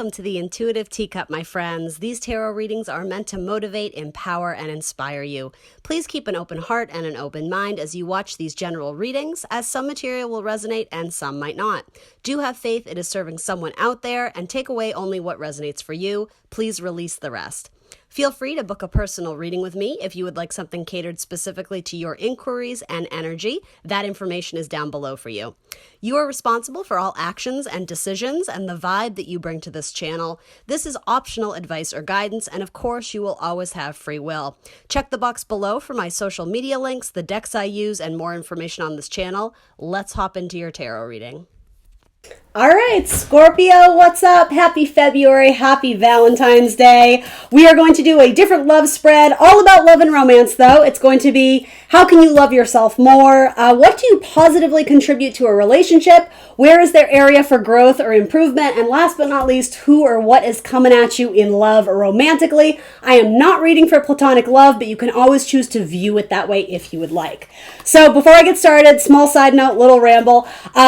Welcome to the Intuitive Teacup, my friends. These tarot readings are meant to motivate, empower, and inspire you. Please keep an open heart and an open mind as you watch these general readings, as some material will resonate and some might not. Do have faith it is serving someone out there, and take away only what resonates for you. Please release the rest. Feel free to book a personal reading with me if you would like something catered specifically to your inquiries and energy. That information is down below for you. You are responsible for all actions and decisions and the vibe that you bring to this channel. This is optional advice or guidance, and of course, you will always have free will. Check the box below for my social media links, the decks I use, and more information on this channel. Let's hop into your tarot reading. All right, Scorpio, what's up? Happy February, happy Valentine's Day. We are going to do a different love spread, all about love and romance, though. It's going to be, how can you love yourself more? What do you positively contribute to a relationship? Where is there area for growth or improvement? And last but not least, who or what is coming at you in love romantically? I am not reading for platonic love, but you can always choose to view it that way if you would like. So before I get started, small side note, little ramble.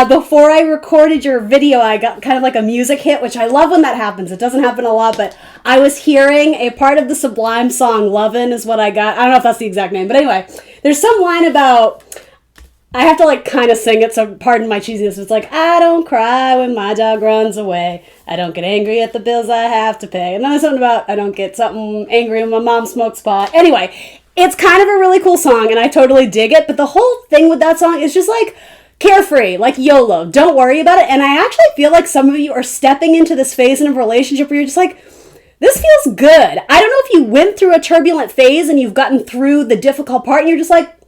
Before I recorded your video, I got kind of like a music hit, which I love when that happens. It doesn't happen a lot, but I was hearing a part of the Sublime song, Lovin' is what I got. I don't know if that's the exact name, but anyway, there's some line about, I have to like kind of sing it, so pardon my cheesiness. It's like, I don't cry when my dog runs away. I don't get angry at the bills I have to pay. And then there's something about, I don't get something angry when my mom smokes pot. Anyway, it's kind of a really cool song, and I totally dig it, but the whole thing with that song is just like, carefree, like YOLO, don't worry about it. And I actually feel like some of you are stepping into this phase in a relationship where you're just like, this feels good. I don't know if you went through a turbulent phase and you've gotten through the difficult part and you're just like,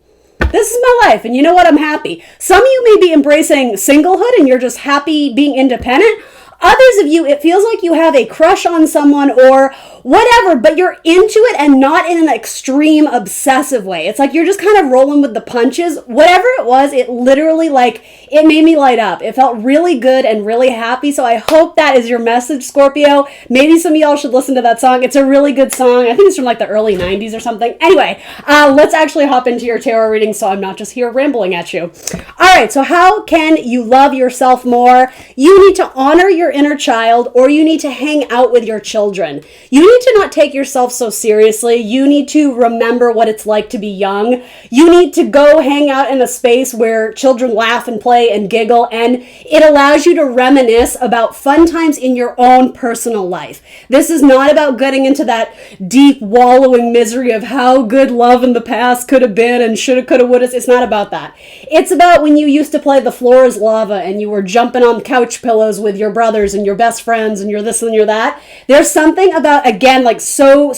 this is my life, and you know what, I'm happy. Some of you may be embracing singlehood and you're just happy being independent. Others of you, it feels like you have a crush on someone or whatever, but you're into it and not in an extreme obsessive way. It's like you're just kind of rolling with the punches. Whatever it was, it literally, like, it made me light up. It felt really good and really happy, so I hope that is your message, Scorpio. Maybe some of y'all should listen to that song. It's a really good song. I think it's from like the early 90s or something. Anyway, let's actually hop into your tarot reading so I'm not just here rambling at you. All right, so how can you love yourself more? You need to honor your inner child, or you need to hang out with your children. You need to not take yourself so seriously. You need to remember what it's like to be young. You need to go hang out in a space where children laugh and play and giggle, and it allows you to reminisce about fun times in your own personal life. This is not about getting into that deep wallowing misery of how good love in the past could have been and shoulda, coulda, woulda. It's not about that. It's about when you used to play The Floor is Lava and you were jumping on couch pillows with your brothers and your best friends and you're this and you're that. There's something about, again, like so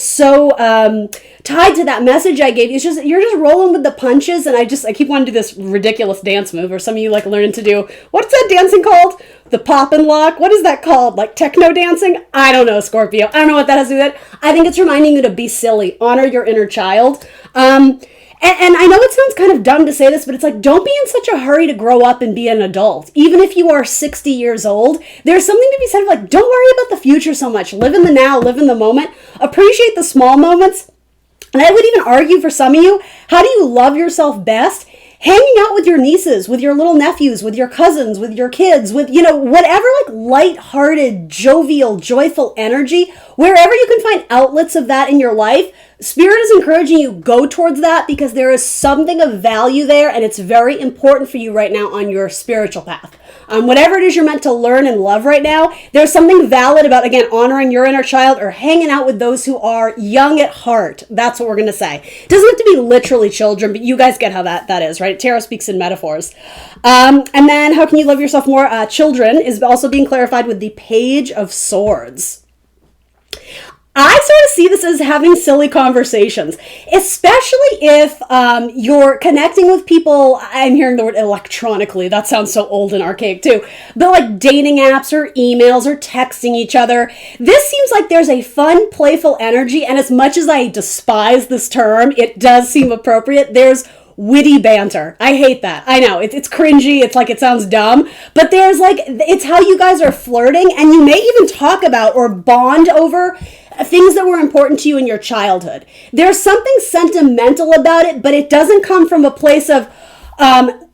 tied to that message I gave you. It's just, you're just rolling with the punches, and I keep wanting to do this ridiculous dance move, or some of you like learning to do, what's that dancing called? The pop and lock? What is that called? Like techno dancing? I don't know, Scorpio. I don't know what that has to do with it. I think it's reminding you to be silly. Honor your inner child. And I know it sounds kind of dumb to say this, but it's like, don't be in such a hurry to grow up and be an adult. Even if you are 60 years old, there's something to be said of like, don't worry about the future so much. Live in the now, live in the moment. Appreciate the small moments. And I would even argue for some of you, how do you love yourself best? Hanging out with your nieces, with your little nephews, with your cousins, with your kids, with, you know, whatever like lighthearted, jovial, joyful energy, wherever you can find outlets of that in your life. Spirit is encouraging you go towards that because there is something of value there, and it's very important for you right now on your spiritual path. Whatever it is you're meant to learn and love right now, there's something valid about, again, honoring your inner child or hanging out with those who are young at heart. That's what we're going to say. It doesn't have to be literally children, but you guys get how that is, right? Tarot speaks in metaphors. And then how can you love yourself more? Children is also being clarified with the Page of Swords. I sort of see this as having silly conversations, especially if you're connecting with people. I'm hearing the word electronically. That sounds so old and archaic too. But like dating apps or emails or texting each other. This seems like there's a fun, playful energy. And as much as I despise this term, it does seem appropriate. There's witty banter. I hate that. I know it's cringy. It's like, it sounds dumb, but there's like, it's how you guys are flirting, and you may even talk about or bond over things that were important to you in your childhood. There's something sentimental about it, but it doesn't come from a place of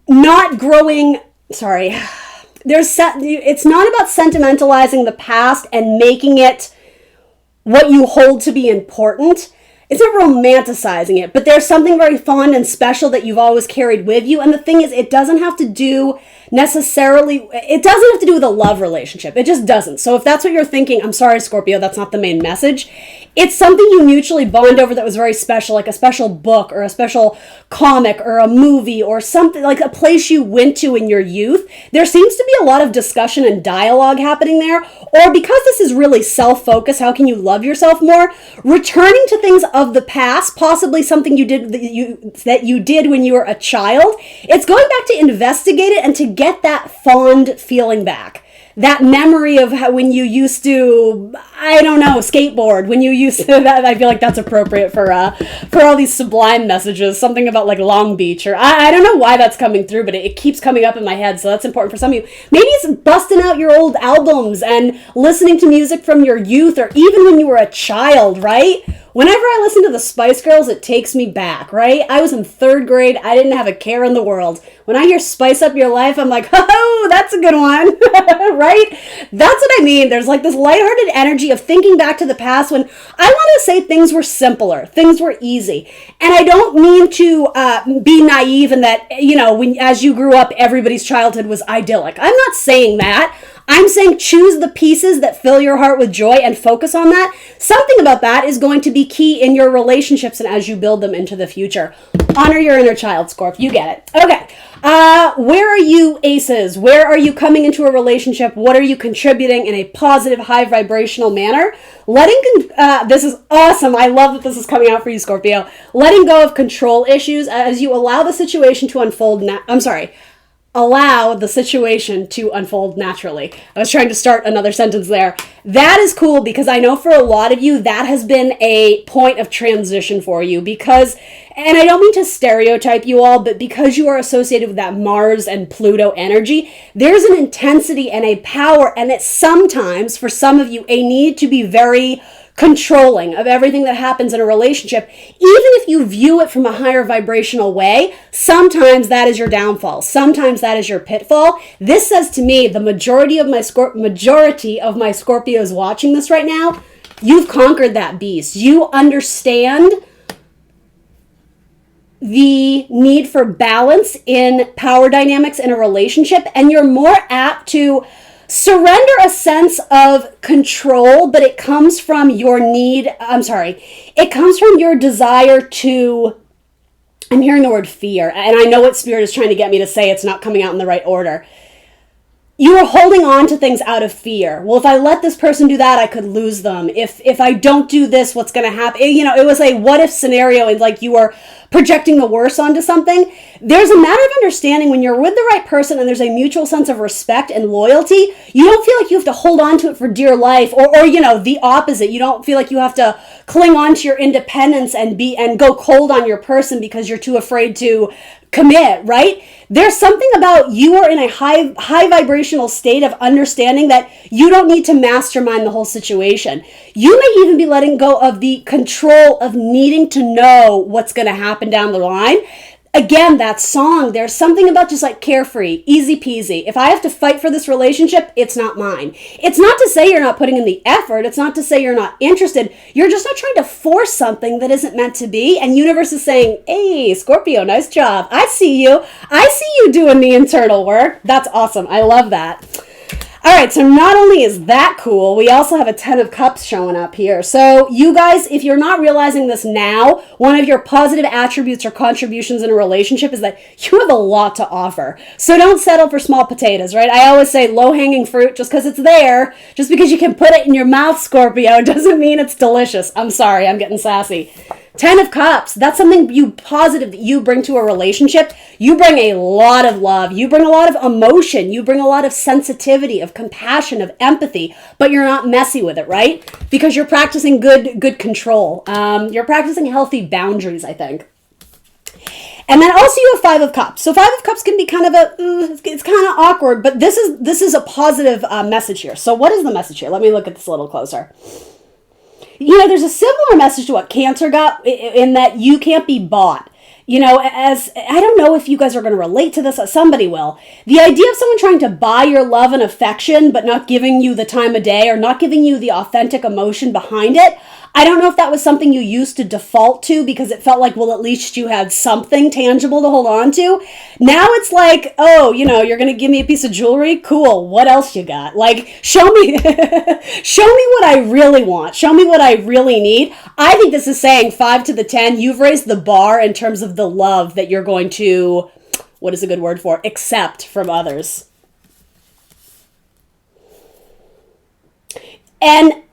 not growing, it's not about sentimentalizing the past and making it what you hold to be important. It's not romanticizing it, but there's something very fond and special that you've always carried with you. And the thing is, it doesn't have to do with a love relationship. It just doesn't. So if that's what you're thinking, I'm sorry, Scorpio, that's not the main message. It's something you mutually bond over that was very special, like a special book or a special comic or a movie or something, like a place you went to in your youth. There seems to be a lot of discussion and dialogue happening there. Or because this is really self-focused, how can you love yourself more? Returning to things of the past, possibly something you did that you did when you were a child. It's going back to investigate it and to get that fond feeling back. That memory of how when you used to, I don't know, skateboard, when you used to, I feel like that's appropriate for all these sublime messages, something about like Long Beach, or I don't know why that's coming through, but it keeps coming up in my head, so that's important for some of you. Maybe it's busting out your old albums and listening to music from your youth, or even when you were a child, right? Whenever I listen to the Spice Girls, it takes me back, right? I was in 3rd grade. I didn't have a care in the world. When I hear Spice Up Your Life, I'm like, oh, that's a good one, right? That's what I mean. There's like this lighthearted energy of thinking back to the past when I want to say things were simpler, things were easy. And I don't mean to be naive in that, as you grew up, everybody's childhood was idyllic. I'm not saying that. I'm saying choose the pieces that fill your heart with joy and focus on that. Something about that is going to be key in your relationships and as you build them into the future. Honor your inner child, Scorp. You get it. Okay. Where are you, aces? Where are you coming into a relationship? What are you contributing in a positive, high vibrational manner? This is awesome. I love that this is coming out for you, Scorpio. Letting go of control issues as you allow the situation to unfold. Allow the situation to unfold naturally. I was trying to start another sentence there. That is cool because I know for a lot of you, that has been a point of transition for you because, and I don't mean to stereotype you all, but because you are associated with that Mars and Pluto energy, there's an intensity and a power, and it's sometimes, for some of you, a need to be very controlling of everything that happens in a relationship. Even if you view it from a higher vibrational way, sometimes that is your downfall. Sometimes that is your pitfall. This says to me, the majority of my Scorpios watching this right now, you've conquered that beast. You understand the need for balance in power dynamics in a relationship, and you're more apt to surrender a sense of control, but it comes from your it comes from your desire to, I'm hearing the word fear, and I know what Spirit is trying to get me to say, it's not coming out in the right order. You are holding on to things out of fear. Well, if I let this person do that, I could lose them. If I don't do this, what's going to happen? It was a what if scenario, and like you are projecting the worst onto something. There's a matter of understanding when you're with the right person and there's a mutual sense of respect and loyalty, you don't feel like you have to hold on to it for dear life, or the opposite. You don't feel like you have to cling on to your independence and go cold on your person because you're too afraid to commit, right? There's something about you are in a high vibrational state of understanding that you don't need to mastermind the whole situation. You may even be letting go of the control of needing to know what's going to happen down the line. Again, that song, there's something about just like carefree, easy peasy. If I have to fight for this relationship, it's not mine. It's not to say you're not putting in the effort. It's not to say you're not interested. You're just not trying to force something that isn't meant to be. And universe is saying, hey, Scorpio, nice job. I see you. I see you doing the internal work. That's awesome. I love that. All right, so not only is that cool, we also have a 10 of Cups showing up here. So you guys, if you're not realizing this now, one of your positive attributes or contributions in a relationship is that you have a lot to offer. So don't settle for small potatoes, right? I always say low-hanging fruit, just because it's there, just because you can put it in your mouth, Scorpio, doesn't mean it's delicious. I'm sorry, I'm getting sassy. 10 of Cups, that's something positive that you bring to a relationship. You bring a lot of love. You bring a lot of emotion. You bring a lot of sensitivity, of compassion, of empathy, but you're not messy with it, right? Because you're practicing good control. You're practicing healthy boundaries, I think. And then also you have 5 of Cups. So 5 of Cups can be kind of it's kind of awkward, but this is a positive message here. So what is the message here? Let me look at this a little closer. There's a similar message to what Cancer got in that you can't be bought. as I don't know if you guys are going to relate to this, somebody will. The idea of someone trying to buy your love and affection, but not giving you the time of day or not giving you the authentic emotion behind it. I don't know if that was something you used to default to because it felt like, well, at least you had something tangible to hold on to. Now it's like, oh, you're going to give me a piece of jewelry? Cool. What else you got? Like, show me, show me what I really want. Show me what I really need. I think this is saying 5 to the 10. You've raised the bar in terms of the love that you're going to, what is a good word for, accept from others. And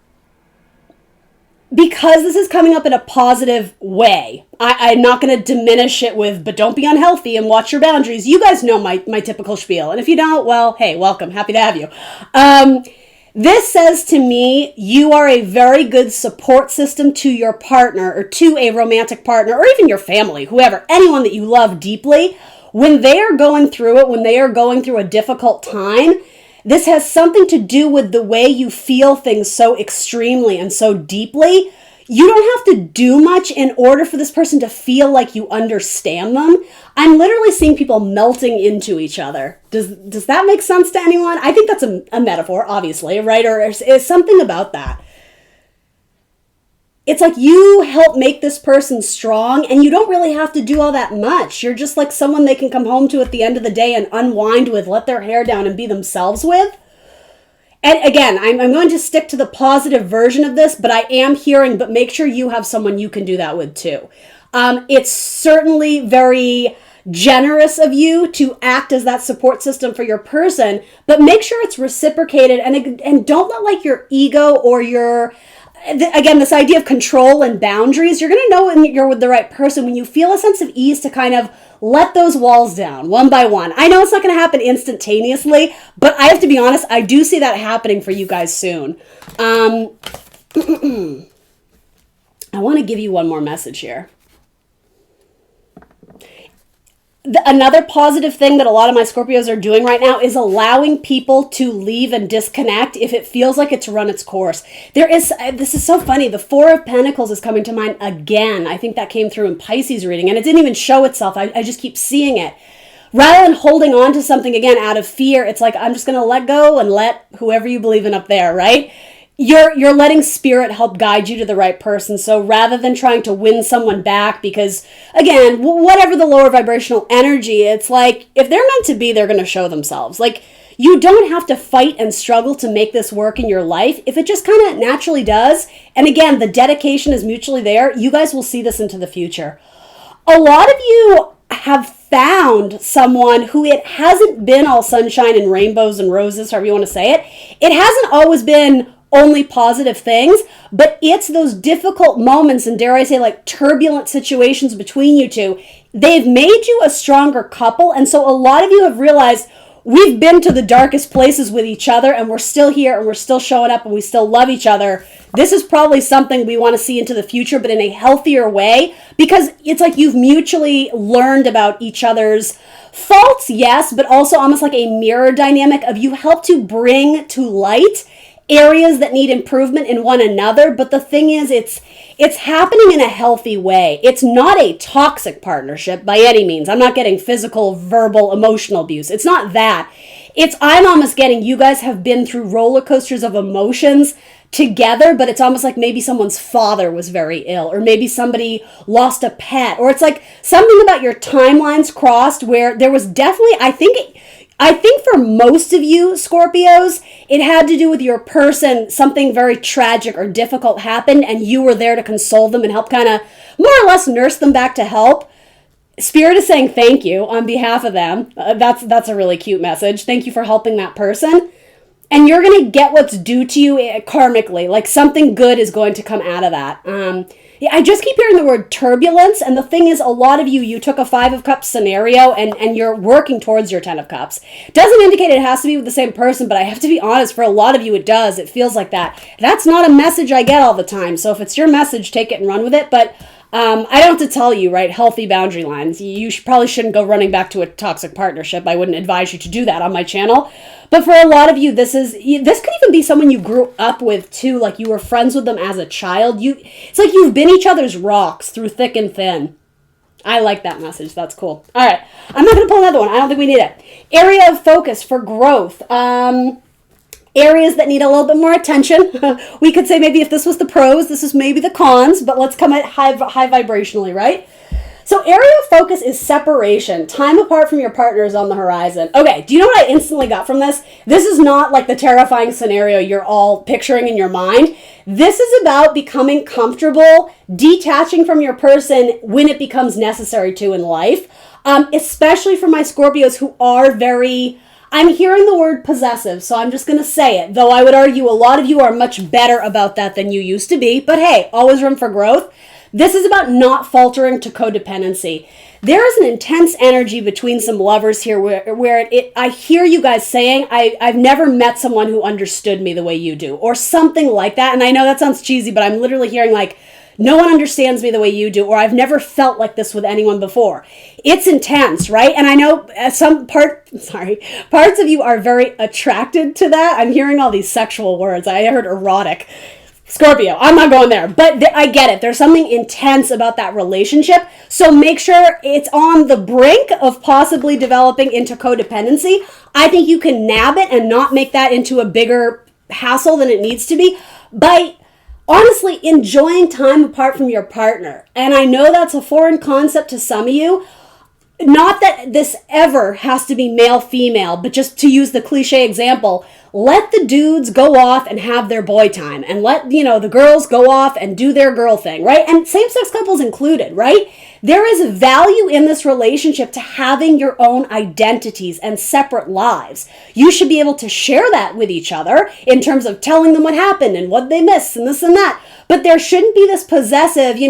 because this is coming up in a positive way, I'm not going to diminish it with, but don't be unhealthy and watch your boundaries. You guys know my typical spiel. And if you don't, well, hey, welcome. Happy to have you. This says to me, you are a very good support system to your partner or to a romantic partner or even your family, whoever, anyone that you love deeply. When they are going through it, when they are going through a difficult time, this has something to do with the way you feel things so extremely and so deeply. You don't have to do much in order for this person to feel like you understand them. I'm literally seeing people melting into each other. Does that make sense to anyone? I think that's a metaphor, obviously, right? Or is something about that. It's like you help make this person strong and you don't really have to do all that much. You're just like someone they can come home to at the end of the day and unwind with, let their hair down and be themselves with. And again, I'm going to stick to the positive version of this, but I am hearing, but make sure you have someone you can do that with too. It's certainly very generous of you to act as that support system for your person, but make sure it's reciprocated and don't let like your ego or your... Again, this idea of control and boundaries, you're going to know when you're with the right person when you feel a sense of ease to kind of let those walls down one by one. I know it's not going to happen instantaneously, but I have to be honest, I do see that happening for you guys soon. I want to give you one more message here. Another positive thing that a lot of my Scorpios are doing right now is allowing people to leave and disconnect if it feels like it's run its course. This is so funny. The Four of Pentacles is coming to mind again. I think that came through in Pisces reading, and it didn't even show itself. I just keep seeing it. Rather than holding on to something again out of fear, it's like, I'm just going to let go and let whoever you believe in up there, right? You're letting spirit help guide you to the right person. So rather than trying to win someone back, because again, whatever the lower vibrational energy, it's like, if they're meant to be, they're going to show themselves. Like, you don't have to fight and struggle to make this work in your life. If it just kind of naturally does, and again, the dedication is mutually there, you guys will see this into the future. A lot of you have found someone who it hasn't been all sunshine and rainbows and roses, however you want to say it. It hasn't always been only positive things, but it's those difficult moments and, dare I say, like turbulent situations between you two. They've made you a stronger couple, and so a lot of you have realized we've been to the darkest places with each other and we're still here and we're still showing up and we still love each other. This is probably something we want to see into the future, but in a healthier way, because it's like you've mutually learned about each other's faults, yes, but also almost like a mirror dynamic of you help to bring to light areas that need improvement in one another. But the thing is, it's happening in a healthy way. It's not a toxic partnership by any means. I'm not getting physical, verbal, emotional abuse. It's not that. I'm almost getting, you guys have been through roller coasters of emotions together, but it's almost like maybe someone's father was very ill, or maybe somebody lost a pet, or it's like something about your timelines crossed where there was definitely, I think for most of you Scorpios, it had to do with your person, something very tragic or difficult happened, and you were there to console them and help kind of more or less nurse them back to health. Spirit is saying thank you on behalf of them. That's a really cute message. Thank you for helping that person. And you're going to get what's due to you karmically. Like something good is going to come out of that. I just keep hearing the word turbulence. And the thing is, a lot of you took a 5 of Cups scenario and you're working towards your 10 of Cups. Doesn't indicate it has to be with the same person, but I have to be honest, for a lot of you it does. It feels like that. That's not a message I get all the time. So if it's your message, take it and run with it. But I don't have to tell you, right? Healthy boundary lines. You probably shouldn't go running back to a toxic partnership. I wouldn't advise you to do that on my channel. But for a lot of you, this could even be someone you grew up with too. Like you were friends with them as a child. It's like you've been each other's rocks through thick and thin. I like that message. That's cool. All right. I'm not going to pull another one. I don't think we need it. Area of focus for growth. Areas that need a little bit more attention. We could say maybe if this was the pros, this is maybe the cons, but let's come at high vibrationally, right? So area of focus is separation. Time apart from your partner is on the horizon. Okay, do you know what I instantly got from this? This is not like the terrifying scenario you're all picturing in your mind. This is about becoming comfortable, detaching from your person when it becomes necessary to in life, especially for my Scorpios who are very... I'm hearing the word possessive, so I'm just going to say it, though I would argue a lot of you are much better about that than you used to be, but hey, always room for growth. This is about not faltering to codependency. There is an intense energy between some lovers here where I hear you guys saying, I've never met someone who understood me the way you do, or something like that. And I know that sounds cheesy, but I'm literally hearing like, no one understands me the way you do, or I've never felt like this with anyone before. It's intense, right? And I know parts of you are very attracted to that. I'm hearing all these sexual words. I heard erotic. Scorpio, I'm not going there, but I get it. There's something intense about that relationship. So make sure it's on the brink of possibly developing into codependency. I think you can nab it and not make that into a bigger hassle than it needs to be by honestly enjoying time apart from your partner. And I know that's a foreign concept to some of you. Not that this ever has to be male-female, but just to use the cliche example, let the dudes go off and have their boy time and let, the girls go off and do their girl thing, right? And same-sex couples included, right? There is value in this relationship to having your own identities and separate lives. You should be able to share that with each other in terms of telling them what happened and what they missed and this and that. But there shouldn't be this possessive, you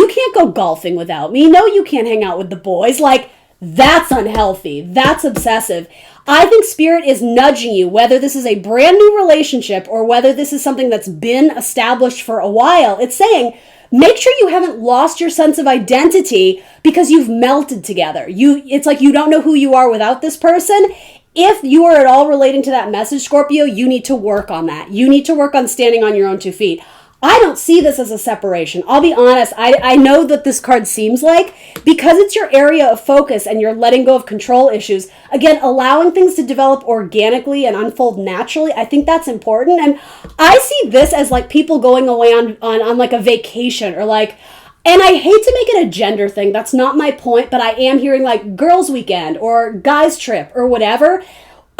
can't go golfing without me. No, you can't hang out with the boys. Like, that's unhealthy. That's obsessive. I think Spirit is nudging you, whether this is a brand new relationship or whether this is something that's been established for a while. It's saying, make sure you haven't lost your sense of identity because you've melted together. It's like you don't know who you are without this person. If you are at all relating to that message, Scorpio, you need to work on that. You need to work on standing on your own 2 feet. I don't see this as a separation. I'll be honest. I know that this card seems like, because it's your area of focus and you're letting go of control issues, again, allowing things to develop organically and unfold naturally, I think that's important. And I see this as like people going away on like a vacation or like, and I hate to make it a gender thing. That's not my point, but I am hearing like girls' weekend or guys' trip or whatever.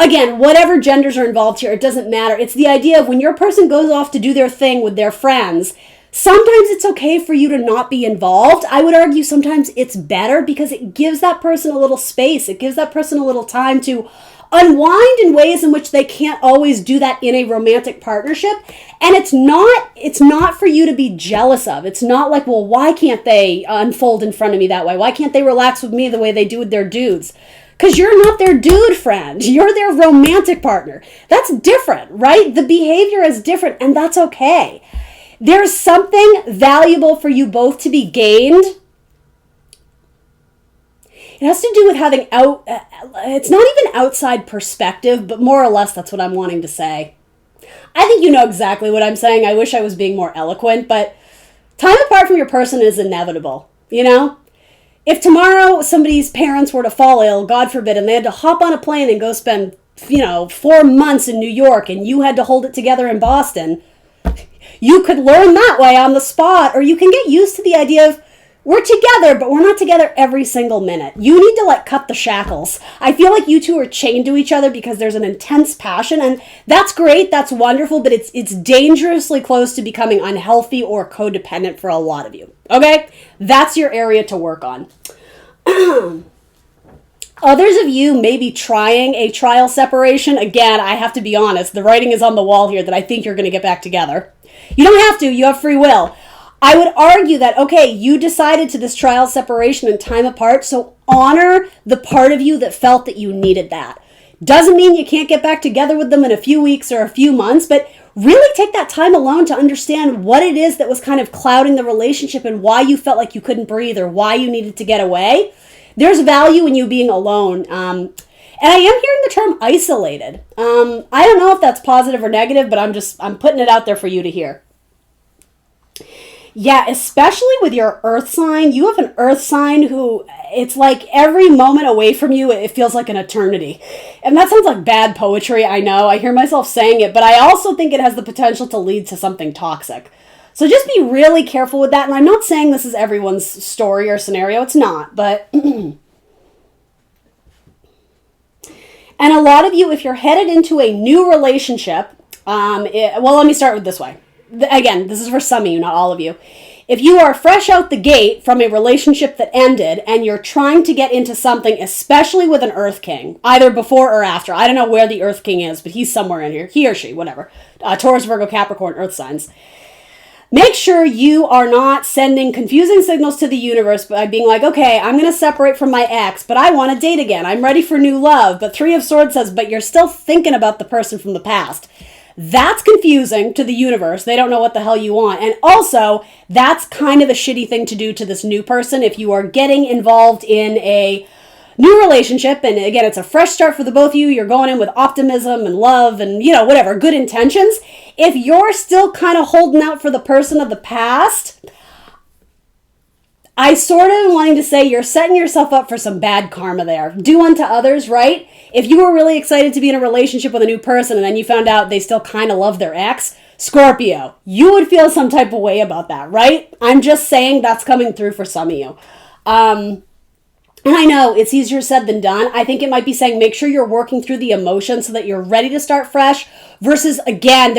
Again, whatever genders are involved here, it doesn't matter. It's the idea of when your person goes off to do their thing with their friends, sometimes it's okay for you to not be involved. I would argue sometimes it's better because it gives that person a little space. It gives that person a little time to unwind in ways in which they can't always do that in a romantic partnership. And it's not for you to be jealous of. It's not like, well, why can't they unfold in front of me that way? Why can't they relax with me the way they do with their dudes? Because you're not their dude friend. You're their romantic partner. That's different, right? The behavior is different, and that's okay. There's something valuable for you both to be gained. It has to do with having it's not even outside perspective, but more or less that's what I'm wanting to say. I think you know exactly what I'm saying. I wish I was being more eloquent, but time apart from your person is inevitable, If tomorrow somebody's parents were to fall ill, God forbid, and they had to hop on a plane and go spend, 4 months in New York and you had to hold it together in Boston, you could learn that way on the spot, or you can get used to the idea of we're together, but we're not together every single minute. You need to cut the shackles. I feel like you two are chained to each other because there's an intense passion, and that's great, that's wonderful, but it's dangerously close to becoming unhealthy or codependent for a lot of you. Okay? That's your area to work on. Others of you may be trying a trial separation. Again, I have to be honest, the writing is on the wall here that I think you're going to get back together. You don't have to, you have free will. I would argue that, okay, you decided to this trial separation and time apart, so honor the part of you that felt that you needed that. Doesn't mean you can't get back together with them in a few weeks or a few months, but really take that time alone to understand what it is that was kind of clouding the relationship and why you felt like you couldn't breathe or why you needed to get away. There's value in you being alone. And I am hearing the term isolated. I don't know if that's positive or negative, but I'm putting it out there for you to hear. Yeah, especially with your earth sign. You have an earth sign who it's like every moment away from you, it feels like an eternity. And that sounds like bad poetry, I know. I hear myself saying it, but I also think it has the potential to lead to something toxic. So just be really careful with that. And I'm not saying this is everyone's story or scenario. It's not, but and a lot of you, if you're headed into a new relationship, well, let me start with this way. Again, this is for some of you, not all of you. If you are fresh out the gate from a relationship that ended and you're trying to get into something, especially with an Earth King, either before or after, I don't know where the Earth King is, but he's somewhere in here, he or she, whatever, Taurus, Virgo, Capricorn, Earth signs, make sure you are not sending confusing signals to the universe by being like, okay, I'm going to separate from my ex, but I want to date again. I'm ready for new love. But Three of Swords says, but you're still thinking about the person from the past. That's confusing to the universe. They don't know what the hell you want. And also, that's kind of a shitty thing to do to this new person if you are getting involved in a new relationship. And again, it's a fresh start for the both of you. You're going in with optimism and love and, you know, whatever, good intentions. If you're still kind of holding out for the person of the past, I sort of am wanting to say you're setting yourself up for some bad karma there. Do unto others, right? If you were really excited to be in a relationship with a new person and then you found out they still kind of love their ex, Scorpio, you would feel some type of way about that, right? I'm just saying that's coming through for some of you. And I know it's easier said than done. I think it might be saying make sure you're working through the emotions so that you're ready to start fresh. Versus, again,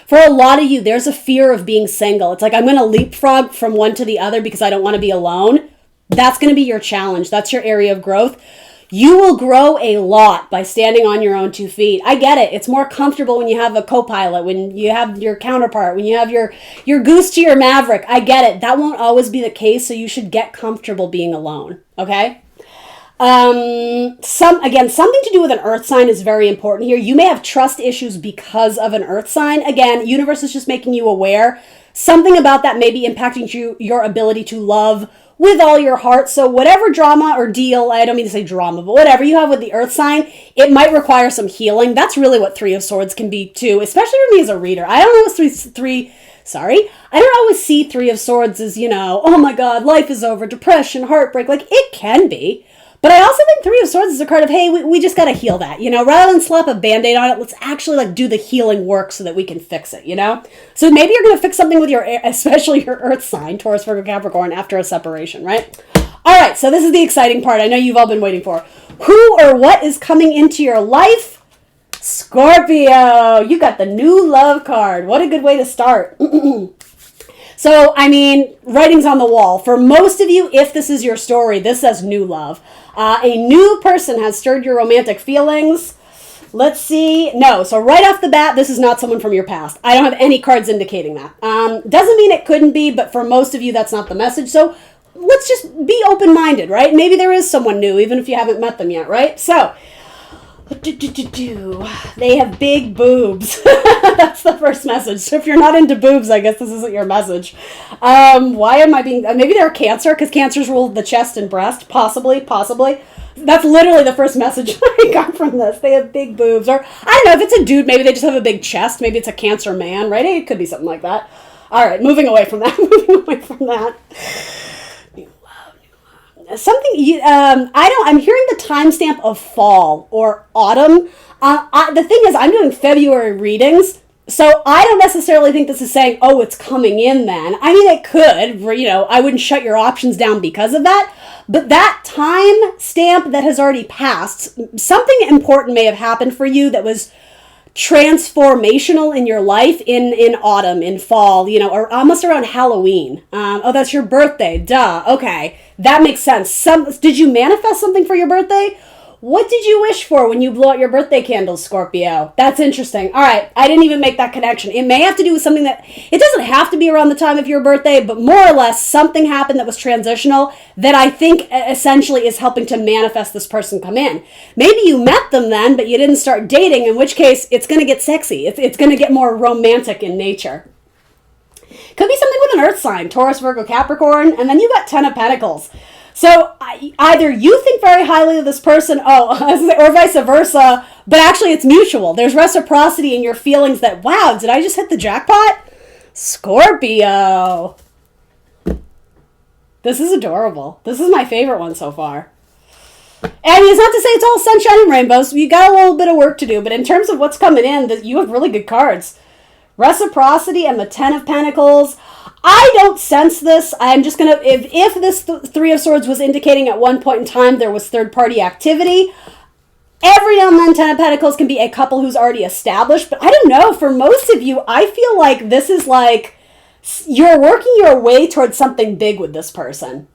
for a lot of you, there's a fear of being single. It's like, I'm going to leapfrog from one to the other because I don't want to be alone. That's going to be your challenge. That's your area of growth. You will grow a lot by standing on your own 2 feet. I get it. It's more comfortable when you have a co-pilot, when you have your counterpart, when you have your goose to your maverick. I get it. That won't always be the case, so you should get comfortable being alone, okay? Something to do with an earth sign is very important here. You may have trust issues because of an earth sign. Again, universe is just making you aware. Something about that may be impacting your ability to love with all your heart. So whatever drama or deal, I don't mean to say drama, but whatever you have with the earth sign, it might require some healing. That's really what Three of Swords can be too, especially for me as a reader. I don't always see Three of Swords as, you know, oh my God, life is over, depression, heartbreak. Like, it can be. But I also think Three of Swords is a card of, hey, we just got to heal that, you know, rather than slap a Band-Aid on it, let's actually like do the healing work so that we can fix it, you know? So maybe you're going to fix something with especially your earth sign, Taurus, Virgo, Capricorn, after a separation, right? All right, so this is the exciting part I know you've all been waiting for. Who or what is coming into your life? Scorpio, you got the new love card. What a good way to start. So, I mean, writing's on the wall. For most of you, if this is your story, this says new love. A new person has stirred your romantic feelings. Let's see. No, so right off the bat, this is not someone from your past. I don't have any cards indicating that. Doesn't mean it couldn't be, but for most of you, that's not the message. So let's just be open-minded, right? Maybe there is someone new, even if you haven't met them yet, right? So, they have big boobs. That's the first message. So if you're not into boobs, I guess this isn't your message. Why am I being... maybe they're Cancer, because Cancers rule the chest and breast. Possibly. That's literally the first message I got from this. They have big boobs. Or, I don't know, if it's a dude, maybe they just have a big chest. Maybe it's a Cancer man, right? It could be something like that. All right, moving away from that. I'm hearing the timestamp of fall or autumn. The thing is, I'm doing February readings, so I don't necessarily think this is saying, oh, it's coming in then. I mean, it could, you know, I wouldn't shut your options down because of that, but that time stamp that has already passed, something important may have happened for you that was transformational in your life in autumn, in fall, you know, or almost around Halloween. Oh, that's your birthday. Duh. Okay. That makes sense. Did you manifest something for your birthday? What did you wish for when you blew out your birthday candles, Scorpio? That's interesting. All right. I didn't even make that connection. It may have to do with something that, it doesn't have to be around the time of your birthday, but more or less something happened that was transitional that I think essentially is helping to manifest this person come in. Maybe you met them then, but you didn't start dating, in which case it's going to get sexy. It's going to get more romantic in nature. Could be something with an earth sign, Taurus, Virgo, Capricorn, and then you got 10 of Pentacles. So either you think very highly of this person, or vice versa, but actually it's mutual. There's reciprocity in your feelings that, wow, did I just hit the jackpot? Scorpio. This is adorable. This is my favorite one so far. And it's not to say it's all sunshine and rainbows. You got a little bit of work to do, but in terms of what's coming in, that you have really good cards. Reciprocity and the Ten of Pentacles. I don't sense this. I'm just going to, if this Three of Swords was indicating at one point in time there was third-party activity, every now and then Ten of Pentacles can be a couple who's already established, but I don't know. For most of you, I feel like this is like you're working your way towards something big with this person.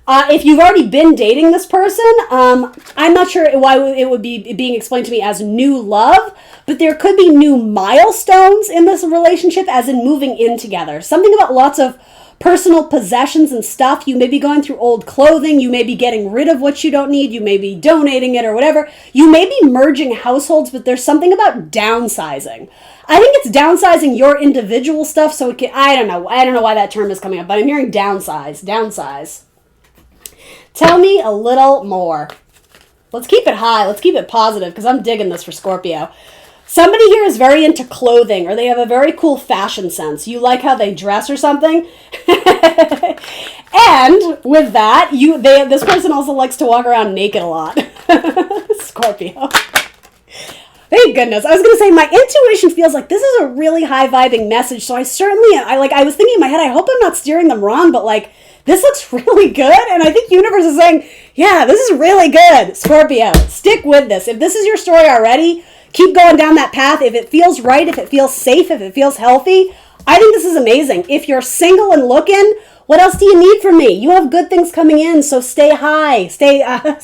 If you've already been dating this person, I'm not sure why it would be being explained to me as new love, but there could be new milestones in this relationship, as in moving in together. Something about lots of personal possessions and stuff. You may be going through old clothing. You may be getting rid of what you don't need. You may be donating it or whatever. You may be merging households, but there's something about downsizing. I think it's downsizing your individual stuff, so it can, I don't know why that term is coming up, but I'm hearing downsize. Tell me a little more. Let's keep it high. Let's keep it positive, because I'm digging this for Scorpio. Somebody here is very into clothing, or they have a very cool fashion sense. You like how they dress or something. And with that, this person also likes to walk around naked a lot. Scorpio. Thank goodness. I was going to say, my intuition feels like this is a really high-vibing message, so I was thinking in my head, I hope I'm not steering them wrong, but like, this looks really good, and I think universe is saying, yeah, this is really good. Scorpio, stick with this. If this is your story already, keep going down that path. If it feels right, if it feels safe, if it feels healthy, I think this is amazing. If you're single and looking, what else do you need from me? You have good things coming in, so stay high. Stay high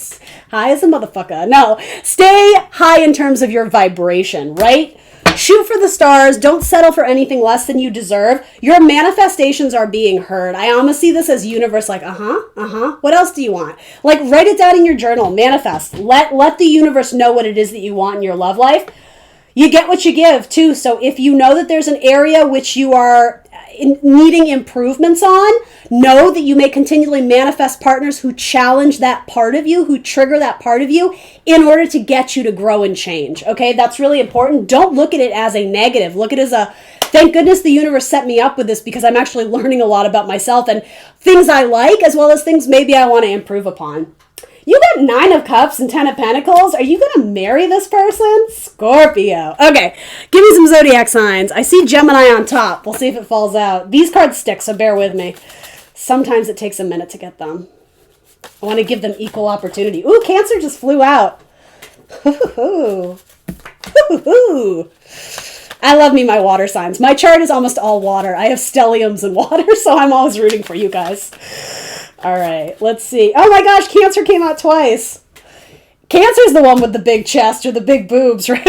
as a motherfucker. No, stay high in terms of your vibration, right? Shoot for the stars. Don't settle for anything less than you deserve. Your manifestations are being heard. I almost see this as universe like, what else do you want? Like, write it down in your journal. Manifest. Let the universe know what it is that you want in your love life. You get what you give, too. So if you know that there's an area which you are needing improvements on, know that you may continually manifest partners who challenge that part of you, who trigger that part of you in order to get you to grow and change. Okay, that's really important. Don't look at it as a negative. Look at it as a, thank goodness the universe set me up with this, because I'm actually learning a lot about myself and things I like, as well as things maybe I want to improve upon. You got 9 of Cups and 10 of Pentacles. Are you going to marry this person? Scorpio. Okay, give me some zodiac signs. I see Gemini on top. We'll see if it falls out. These cards stick, so bear with me. Sometimes it takes a minute to get them. I want to give them equal opportunity. Ooh, Cancer just flew out. I love me my water signs. My chart is almost all water. I have stelliums and water, so I'm always rooting for you guys. All right, let's see. Oh my gosh, Cancer came out twice. Cancer's the one with the big chest or the big boobs, right?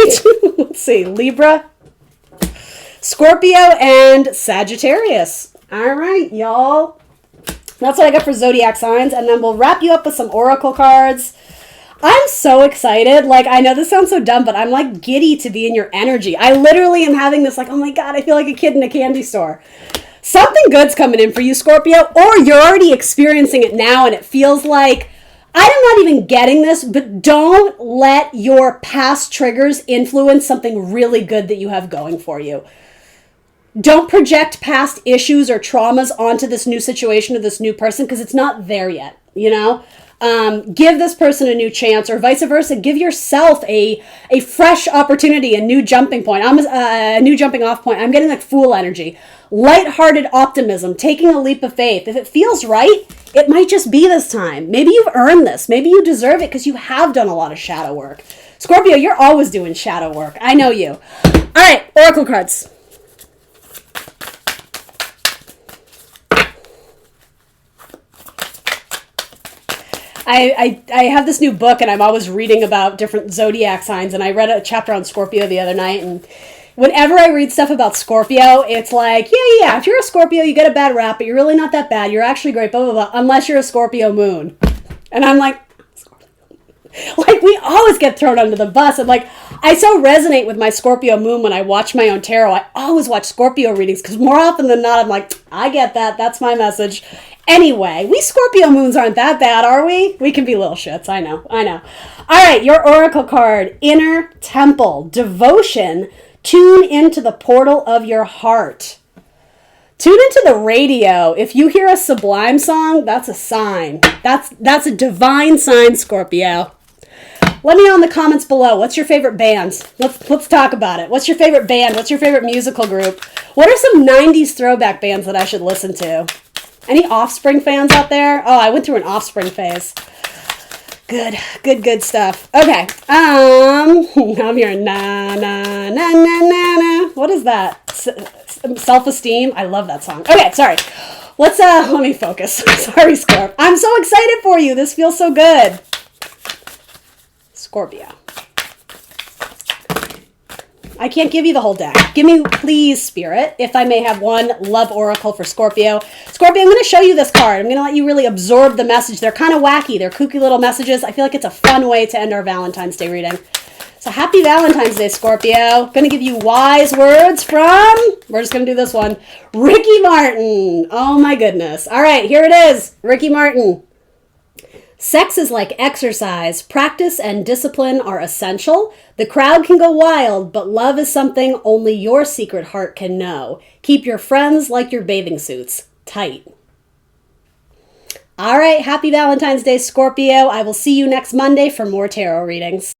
Let's see. Libra, Scorpio, and Sagittarius. All right, y'all. That's what I got for zodiac signs, and then we'll wrap you up with some oracle cards. I'm so excited. Like, I know this sounds so dumb, but I'm like giddy to be in your energy. I literally am having this like, oh my God, I feel like a kid in a candy store. Something good's coming in for you, Scorpio, or you're already experiencing it now and it feels like, I'm not even getting this, but don't let your past triggers influence something really good that you have going for you. Don't project past issues or traumas onto this new situation or this new person, because it's not there yet, you know? Give this person a new chance, or vice versa. Give yourself a fresh opportunity, a new jumping point. A new jumping off point. I'm getting like Fool energy. Lighthearted optimism, taking a leap of faith. If it feels right, it might just be this time. Maybe you've earned this. Maybe you deserve it because you have done a lot of shadow work. Scorpio, you're always doing shadow work. I know you. All right, oracle cards. I have this new book, and I'm always reading about different zodiac signs, and I read a chapter on Scorpio the other night, and whenever I read stuff about Scorpio, it's like, yeah, if you're a Scorpio, you get a bad rap, but you're really not that bad. You're actually great, blah, blah, blah, unless you're a Scorpio moon. And I'm like, like, we always get thrown under the bus. And like, I so resonate with my Scorpio moon when I watch my own tarot. I always watch Scorpio readings, because more often than not, I'm like, I get that. That's my message. Anyway, we Scorpio moons aren't that bad, are we? We can be little shits. I know. All right, your oracle card, Inner Temple, Devotion, tune into the portal of your heart. Tune into the radio. If you hear a Sublime song, that's a sign. That's a divine sign, Scorpio. Let me know in the comments below. What's your favorite band? Let's talk about it. What's your favorite band? What's your favorite musical group? What are some 90s throwback bands that I should listen to? Any Offspring fans out there? Oh, I went through an Offspring phase. Good stuff. Okay. I'm hearing na na na na na na. What is that? Self-esteem. I love that song. Okay, sorry. Let me focus. Sorry, Scorp. I'm so excited for you. This feels so good. Scorpio. I can't give you the whole deck. Give me, please, Spirit, if I may have one love oracle for Scorpio. Scorpio, I'm going to show you this card. I'm going to let you really absorb the message. They're kind of wacky. They're kooky little messages. I feel like it's a fun way to end our Valentine's Day reading. So happy Valentine's Day, Scorpio. Going to give you wise words from, we're just going to do this one, Ricky Martin. Oh my goodness. All right, here it is. Ricky Martin. Sex is like exercise. Practice and discipline are essential. The crowd can go wild, but love is something only your secret heart can know. Keep your friends like your bathing suits. Tight. All right, happy Valentine's Day, Scorpio. I will see you next Monday for more tarot readings.